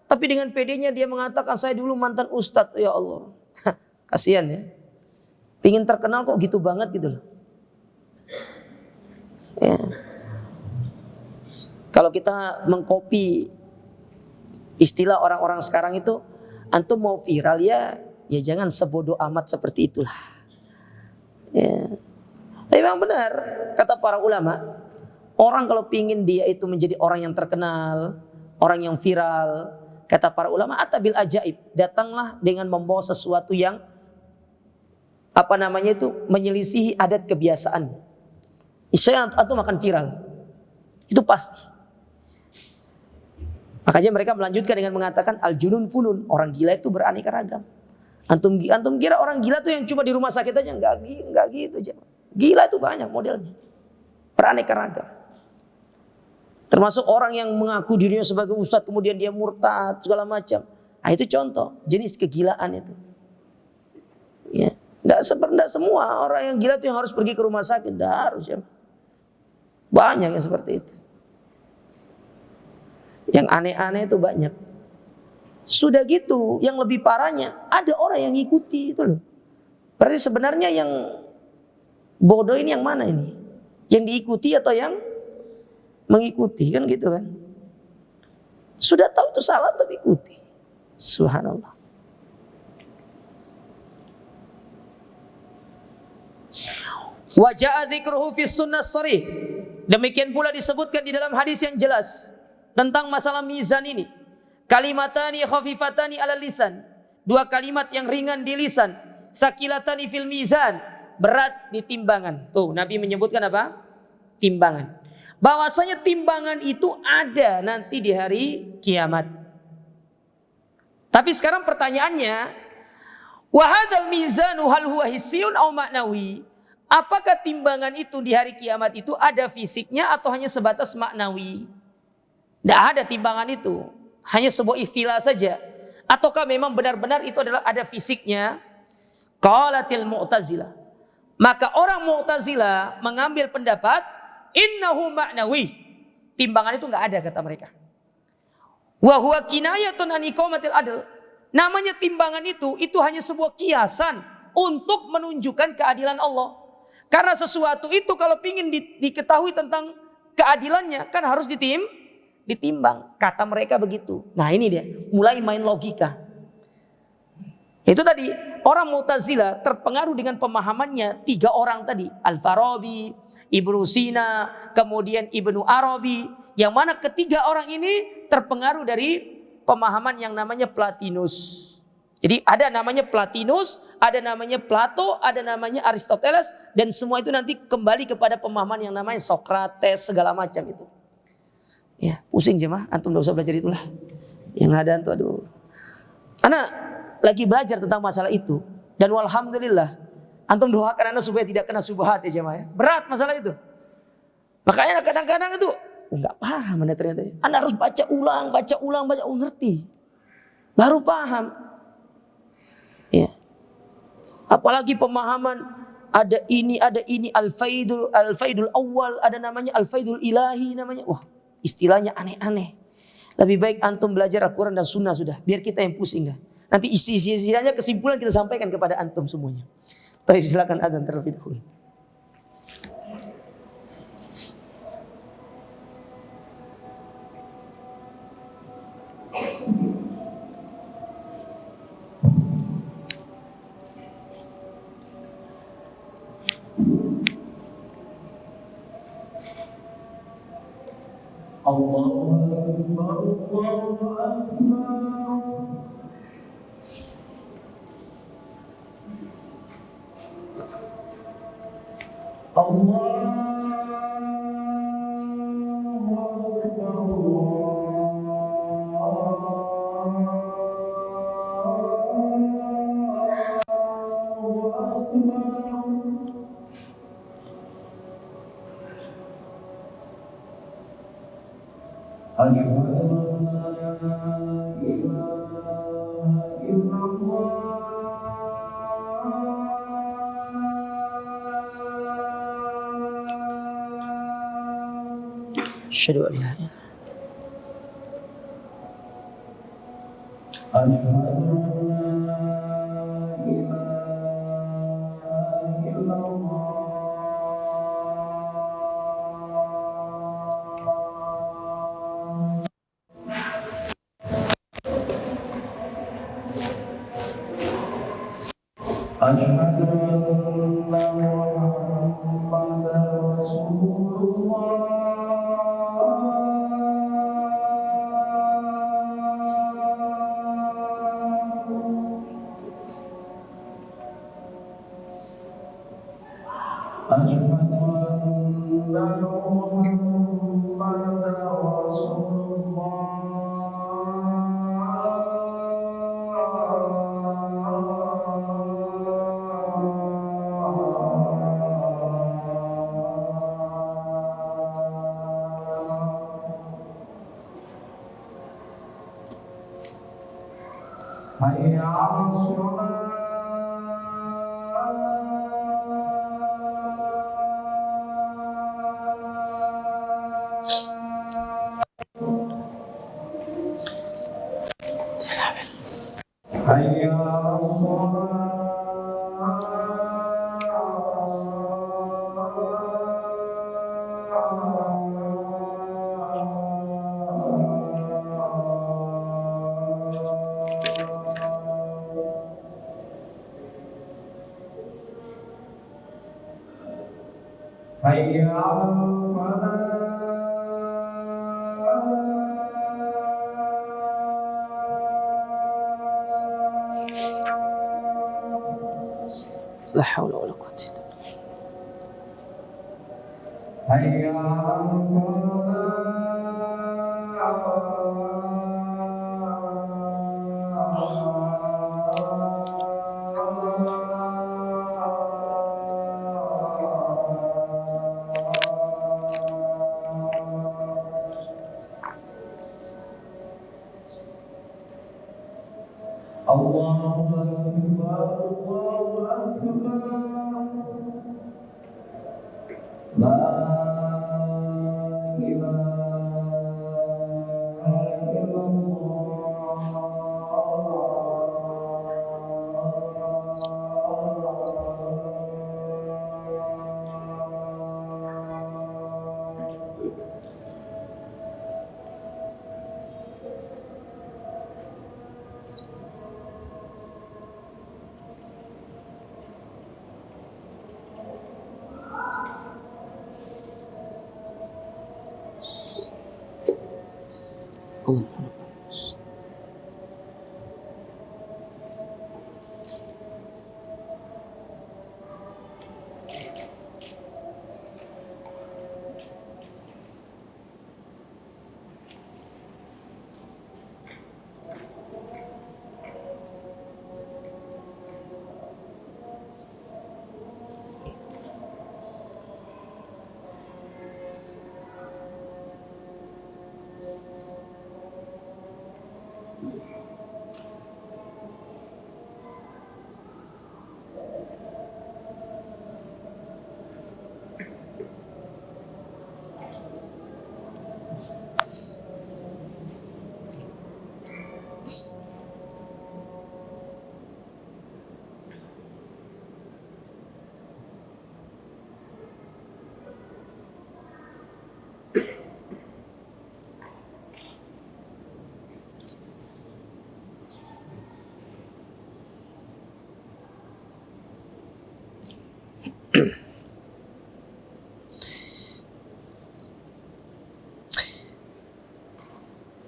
Tapi dengan pedenya dia mengatakan, saya dulu mantan ustadz, ya Allah. Kasihan ya. Pingin terkenal kok gitu banget gitu loh. Ya. Kalau kita mengcopy istilah orang-orang sekarang itu, antum mau viral ya jangan sebodoh amat seperti itulah. Ya. Tapi memang benar kata para ulama, orang kalau pingin dia itu menjadi orang yang terkenal, orang yang viral, kata para ulama atabil ajaib, datanglah dengan membawa sesuatu yang menyelisihi adat kebiasaan. Isya antum akan viral, itu pasti. Makanya mereka melanjutkan dengan mengatakan al-junun funun, orang gila itu beraneka ragam. Antum kira orang gila tuh yang cuma di rumah sakit aja? Enggak gitu aja. Gila itu banyak modelnya, beraneka ragam. Termasuk orang yang mengaku dirinya sebagai ustadz kemudian dia murtad segala macam. Nah, itu contoh jenis kegilaan itu. Ya, enggak semua orang yang gila itu yang harus pergi ke rumah sakit, enggak harus ya. Banyak yang seperti itu. Yang aneh-aneh itu banyak. Sudah gitu, yang lebih parahnya ada orang yang ngikuti itu loh. Berarti sebenarnya yang bodoh ini yang mana ini? Yang diikuti atau yang mengikuti, kan gitu kan? Sudah tahu itu salah tapi ikuti. Subhanallah. Wa ja'a dzikruhu fis sunnah sharih. Demikian pula disebutkan di dalam hadis yang jelas tentang masalah mizan ini. Kalimatani khafifatani ala lisan. Dua kalimat yang ringan di lisan. Sakilatani fil mizan. Berat di timbangan. Tuh Nabi menyebutkan apa? Timbangan. Bahwasanya timbangan itu ada nanti di hari kiamat. Tapi sekarang pertanyaannya, wa hadzal mizanu hal huwa hissiyun aw ma'nawi? Apakah timbangan itu di hari kiamat itu ada fisiknya atau hanya sebatas maknawi? Tidak ada timbangan itu, hanya sebuah istilah saja. Ataukah memang benar-benar itu adalah ada fisiknya? Qalatil Mu'tazilah. Maka orang Mu'tazilah mengambil pendapat innahu ma'nawi. Timbangan itu enggak ada kata mereka. Wa huwa kinayatun an iqamatil adl. Namanya timbangan itu hanya sebuah kiasan untuk menunjukkan keadilan Allah. Karena sesuatu itu kalau ingin diketahui tentang keadilannya kan harus ditimbang. Kata mereka begitu. Nah ini dia, mulai main logika. Itu tadi, orang Mu'tazilah terpengaruh dengan pemahamannya 3 orang tadi. Al-Farabi, Ibnu Sina, kemudian Ibnu Arabi. Yang mana ketiga orang ini terpengaruh dari pemahaman yang namanya Plotinus. Jadi ada namanya Plotinus, ada namanya Plato, ada namanya Aristoteles. Dan semua itu nanti kembali kepada pemahaman yang namanya Sokrates, segala macam itu. Ya, pusing jemaah, antum gak usah belajar itulah. Yang ada antum, aduh. Anak lagi belajar tentang masalah itu. Dan walhamdulillah, Antum doakan anak supaya tidak kena syubhat ya jemaah ya. Berat masalah itu. Makanya kadang-kadang itu nggak paham anda ternyata. Anda harus baca ulang, ngerti. Baru paham. Ya. Apalagi pemahaman ada ini, al-faidul awal, ada namanya al-faidul ilahi namanya. Wah, istilahnya aneh-aneh. Lebih baik antum belajar Al-Quran dan Sunnah sudah. Biar kita yang pusing dah. Nanti isi-isinya kesimpulan kita sampaikan kepada antum semuanya. Tapi silakan adzan terlebih dahulu. Allahu Akbar, Allahu Akbar. Asyhadu an la ilaha La haula wala quwwata illa Allah.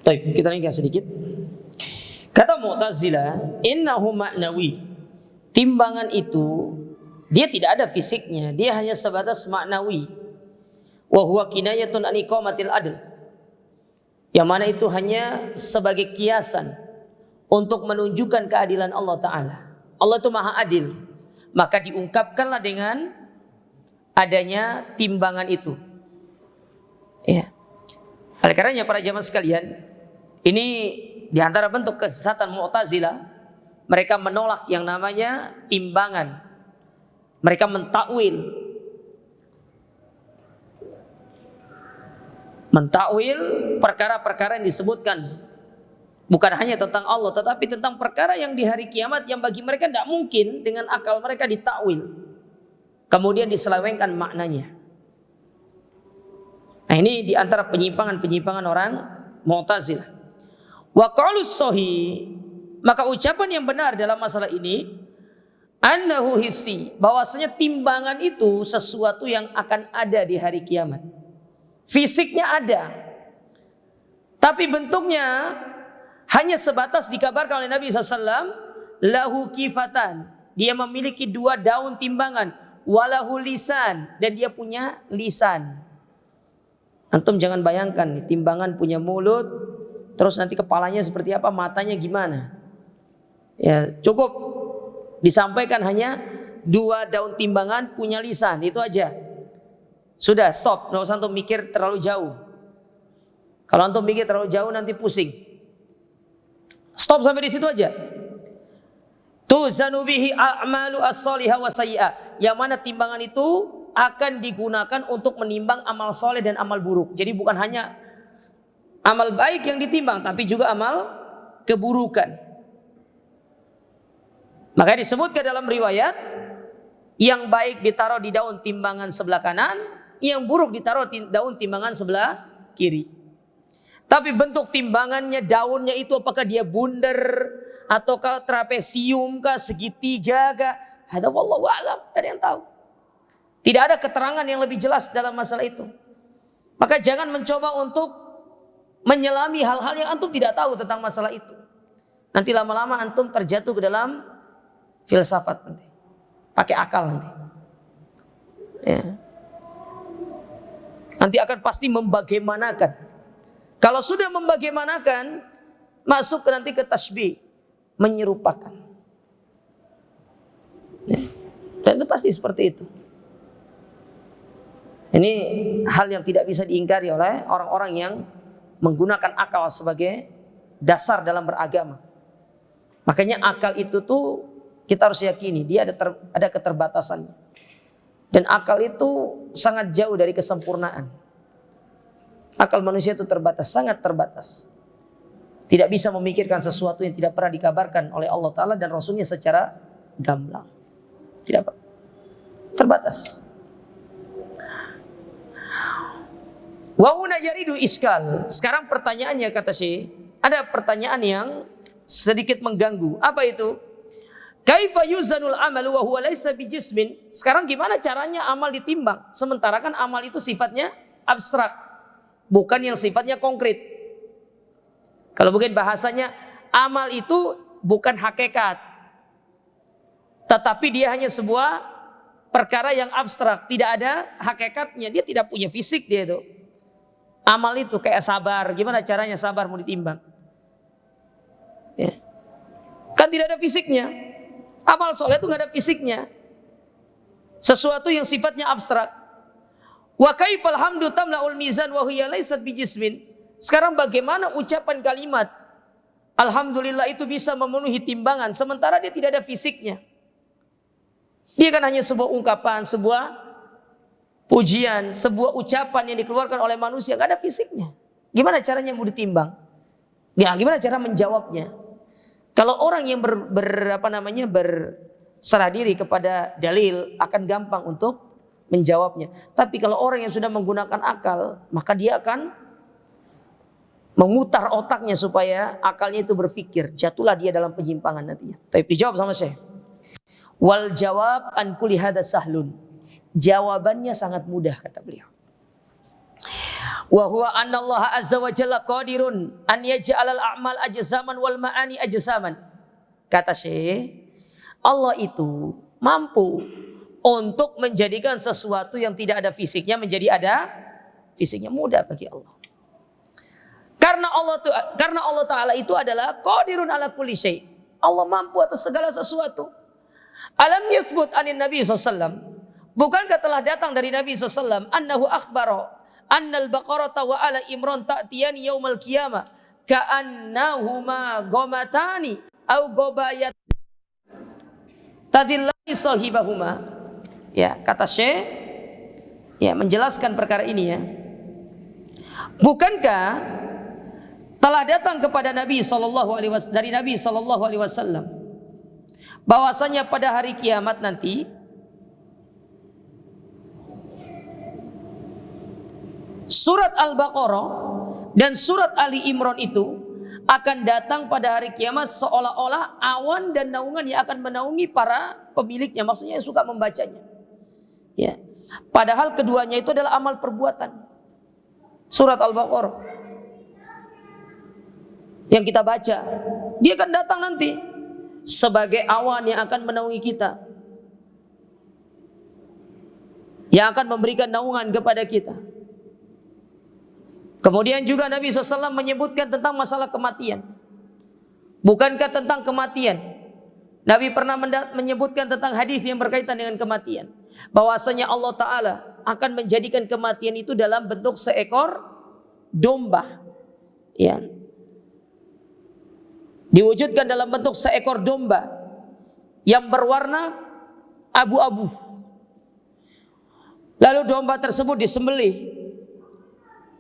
Baik, kita ringkas sedikit. Kata Mu'tazilah, innahu ma'nawi. Timbangan itu dia tidak ada fisiknya, dia hanya sebatas maknawi. Wa huwa kinayatun an iqamatil adl. Yang mana itu hanya sebagai kiasan untuk menunjukkan keadilan Allah Ta'ala. Allah itu maha adil. Maka diungkapkanlah dengan adanya timbangan itu. Ya. Oleh karenanya para jamaah sekalian, ini diantara bentuk kesesatan Mu'tazilah, mereka menolak yang namanya timbangan. Mereka mentakwil perkara-perkara yang disebutkan, bukan hanya tentang Allah, tetapi tentang perkara yang di hari kiamat yang bagi mereka tidak mungkin dengan akal mereka ditakwil, kemudian diselewengkan maknanya. Nah, ini diantara penyimpangan orang Mu'tazilah. Wa qaulus sahih, maka ucapan yang benar dalam masalah ini, annahu hissi, bahwasanya timbangan itu sesuatu yang akan ada di hari kiamat. Fisiknya ada, tapi bentuknya hanya sebatas dikabarkan oleh Nabi SAW, lahu kifatan, dia memiliki 2 daun timbangan, walahu lisan, dan dia punya lisan. Antum jangan bayangkan nih, timbangan punya mulut, terus nanti kepalanya seperti apa, matanya gimana. Ya, cukup disampaikan hanya 2 daun timbangan punya lisan, itu aja. Sudah, stop, nggak usah antum mikir terlalu jauh. Kalau antum mikir terlalu jauh nanti pusing. Stop sampai di situ aja. Tuzanu bihi a'malu as-salihah wa sayyi'ah. Yang mana timbangan itu akan digunakan untuk menimbang amal soleh dan amal buruk. Jadi bukan hanya amal baik yang ditimbang, tapi juga amal keburukan. Makanya disebutkan dalam riwayat, yang baik ditaruh di daun timbangan sebelah kanan, yang buruk ditaruh di daun timbangan sebelah kiri. Tapi bentuk timbangannya, daunnya itu apakah dia bundar, ataukah trapesium kah, segitiga kah, hada wallahu a'lam, tidak ada yang tahu. Tidak ada keterangan yang lebih jelas dalam masalah itu. Maka jangan mencoba untuk menyelami hal-hal yang antum tidak tahu tentang masalah itu. Nanti lama-lama antum terjatuh ke dalam filsafat nanti. Pakai akal nanti. Ya. Nanti akan pasti membagaimanakan. Kalau sudah membagaimanakan, masuk nanti ke tasbih, menyerupakan. Ya. Dan itu pasti seperti itu. Ini hal yang tidak bisa diingkari oleh orang-orang yang menggunakan akal sebagai dasar dalam beragama. Makanya akal itu tuh kita harus yakini dia ada keterbatasannya. Dan akal itu sangat jauh dari kesempurnaan. Akal manusia itu terbatas, sangat terbatas. Tidak bisa memikirkan sesuatu yang tidak pernah dikabarkan oleh Allah Ta'ala dan Rasulnya secara gamblang. Tidak, terbatas. Wa huna yaridu iskal. Sekarang pertanyaannya, kata Syekh, ada pertanyaan yang sedikit mengganggu. Apa itu? Kaifa yuzanul amalu wa huwa laysa bijismin? Sekarang gimana caranya amal ditimbang? Sementara kan amal itu sifatnya abstrak, bukan yang sifatnya konkret. Kalau mungkin bahasanya, amal itu bukan hakikat, tetapi dia hanya sebuah perkara yang abstrak, tidak ada hakikatnya, dia tidak punya fisik dia itu. Amal itu kayak sabar, gimana caranya sabar mau ditimbang? Ya. Kan tidak ada fisiknya. Amal soleh itu nggak ada fisiknya, sesuatu yang sifatnya abstrak. Wa kaifal hamdu tamla'ul mizan wa hiya laysat bijismin. Sekarang bagaimana ucapan kalimat alhamdulillah itu bisa memenuhi timbangan sementara dia tidak ada fisiknya? Dia kan hanya sebuah ungkapan, sebuah pujian, sebuah ucapan yang dikeluarkan oleh manusia, nggak ada fisiknya. Gimana caranya mau ditimbang? Ya, gimana cara menjawabnya? Kalau orang yang berserah diri kepada dalil akan gampang untuk menjawabnya. Tapi kalau orang yang sudah menggunakan akal, maka dia akan memutar otaknya supaya akalnya itu berpikir. Jatuhlah dia dalam penyimpangan nantinya. Tapi dijawab sama saya. Wal jawab an kulli hadza sahlun. Jawabannya sangat mudah, kata beliau. Wa huwa anna Allah azza wa jalla qadirun an yaj'alal a'mal ajsaman wal ma'ani ajsaman. Kata Syekh, Allah itu mampu untuk menjadikan sesuatu yang tidak ada fisiknya menjadi ada fisiknya. Mudah bagi Allah. Karena Allah Ta'ala itu adalah qadirun ala kulli syai'. Allah mampu atas segala sesuatu. Alam yathbut anin Nabi SAW. Bukankah telah datang dari Nabi SAW annahu akhbaro annal baqarata wa ala imran ta'tiyani yaumal qiyamah ka'annahuma gomatani au gobayat tadillani sahibahuma. Ya, kata Syekh ya menjelaskan perkara ini ya. Bukankah telah datang kepada Nabi dari Nabi sallallahu alaihi wasallam bahwasanya pada hari kiamat nanti surat Al-Baqarah dan surat Ali Imran itu akan datang pada hari kiamat seolah-olah awan dan naungan yang akan menaungi para pemiliknya, maksudnya yang suka membacanya. Ya. Padahal keduanya itu adalah amal perbuatan. Surat Al-Baqarah yang kita baca, dia akan datang nanti sebagai awan yang akan menaungi kita, yang akan memberikan naungan kepada kita. Kemudian juga Nabi SAW menyebutkan tentang masalah kematian. Bukankah tentang kematian Nabi pernah menyebutkan tentang hadis yang berkaitan dengan kematian, bahwasanya Allah Ta'ala akan menjadikan kematian itu dalam bentuk seekor domba, ya, diwujudkan dalam bentuk seekor domba yang berwarna abu-abu. Lalu domba tersebut disembelih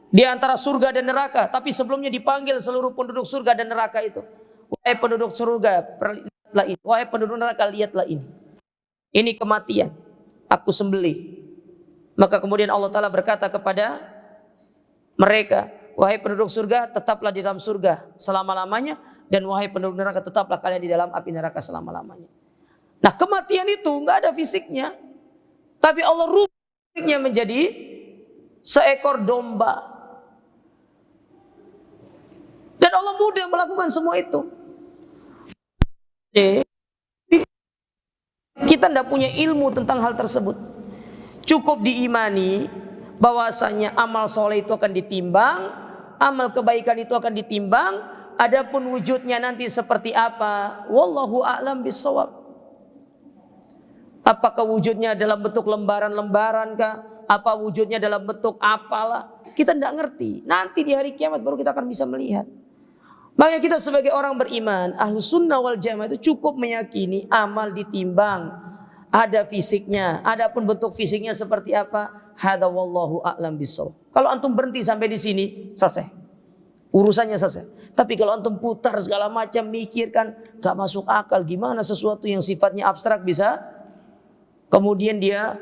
di antara surga dan neraka, tapi sebelumnya dipanggil seluruh penduduk surga dan neraka itu. Wahai penduduk surga, lihatlah ini. Wahai penduduk neraka, lihatlah ini. Ini kematian, aku sembelih. Maka kemudian Allah Ta'ala berkata kepada mereka, wahai penduduk surga, tetaplah di dalam surga selama-lamanya, dan wahai penduduk neraka, tetaplah kalian di dalam api neraka selama-lamanya. Nah, kematian itu nggak ada fisiknya, tapi Allah rubah fisiknya menjadi seekor domba. Dan Allah mudah melakukan semua itu. Kita tidak punya ilmu tentang hal tersebut. Cukup diimani bahwasanya amal soleh itu akan ditimbang, amal kebaikan itu akan ditimbang. Adapun wujudnya nanti seperti apa, wallahu a'lam bissawab. Apakah wujudnya dalam bentuk lembaran-lembaran kah? Apa wujudnya dalam bentuk apalah? Kita tidak ngerti. Nanti di hari kiamat baru kita akan bisa melihat. Makanya kita sebagai orang beriman, Ahlus Sunnah wal Jamaah itu cukup meyakini amal ditimbang, ada fisiknya. Adapun bentuk fisiknya seperti apa, hadza wallahu a'lam bissawab. Kalau antum berhenti sampai di sini, selesai. Urusannya selesai. Tapi kalau antum putar segala macam, mikirkan, gak masuk akal, gimana sesuatu yang sifatnya abstrak bisa kemudian dia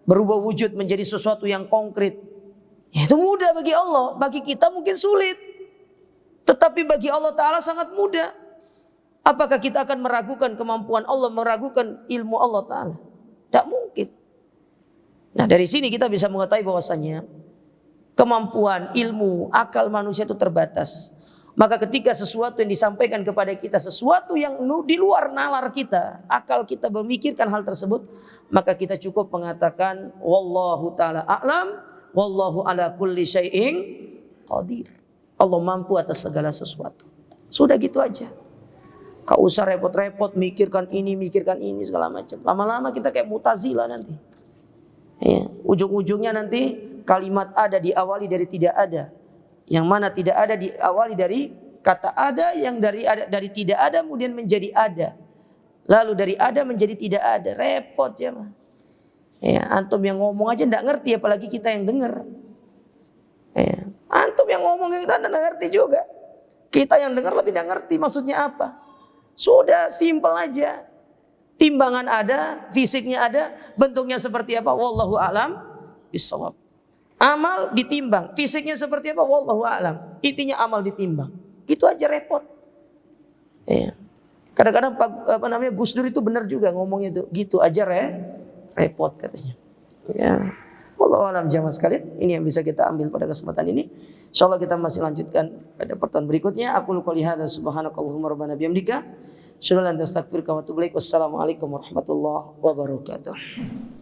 berubah wujud menjadi sesuatu yang konkret. Ya, itu mudah bagi Allah, bagi kita mungkin sulit. Tetapi bagi Allah Ta'ala sangat mudah. Apakah kita akan meragukan kemampuan Allah, meragukan ilmu Allah Ta'ala? Tidak mungkin. Nah, dari sini kita bisa mengetahui bahwasanya kemampuan, ilmu, akal manusia itu terbatas. Maka ketika sesuatu yang disampaikan kepada kita, sesuatu yang di luar nalar kita, akal kita memikirkan hal tersebut, maka kita cukup mengatakan wallahu ta'ala a'lam, wallahu ala kulli syai'in qadir. Allah mampu atas segala sesuatu. Sudah gitu aja. Gak usah repot-repot mikirkan ini segala macam. Lama-lama kita kayak Mu'tazilah nanti. Ya, ujung-ujungnya nanti kalimat ada diawali dari tidak ada. Yang mana tidak ada diawali dari kata ada, yang dari tidak ada kemudian menjadi ada. Lalu dari ada menjadi tidak ada. Repot ya mah. Ya, antum yang ngomong aja enggak ngerti, apalagi kita yang dengar. Ya, antum yang ngomong kita enggak ngerti juga. Kita yang dengar lebih enggak ngerti maksudnya apa. Sudah simpel aja. Timbangan ada, fisiknya ada, bentuknya seperti apa? Wallahu a'lam bissawab. Amal ditimbang, fisiknya seperti apa? Wallahu a'lam. Intinya amal ditimbang. Itu aja repot. Ya. Kadang-kadang Gus Dur itu benar juga ngomongnya itu. Gitu aja repot katanya. Ya. Wallahu alam jamaah sekalian, ini yang bisa kita ambil pada kesempatan ini. Insyaallah kita masih lanjutkan pada pertemuan berikutnya. Aku qouli hadza subhanakallahumma rabbana bihamdika asyhadu an la ilaha illa anta astaghfiruka wa atubu ilaik. Wassalamualaikum warahmatullahi wabarakatuh.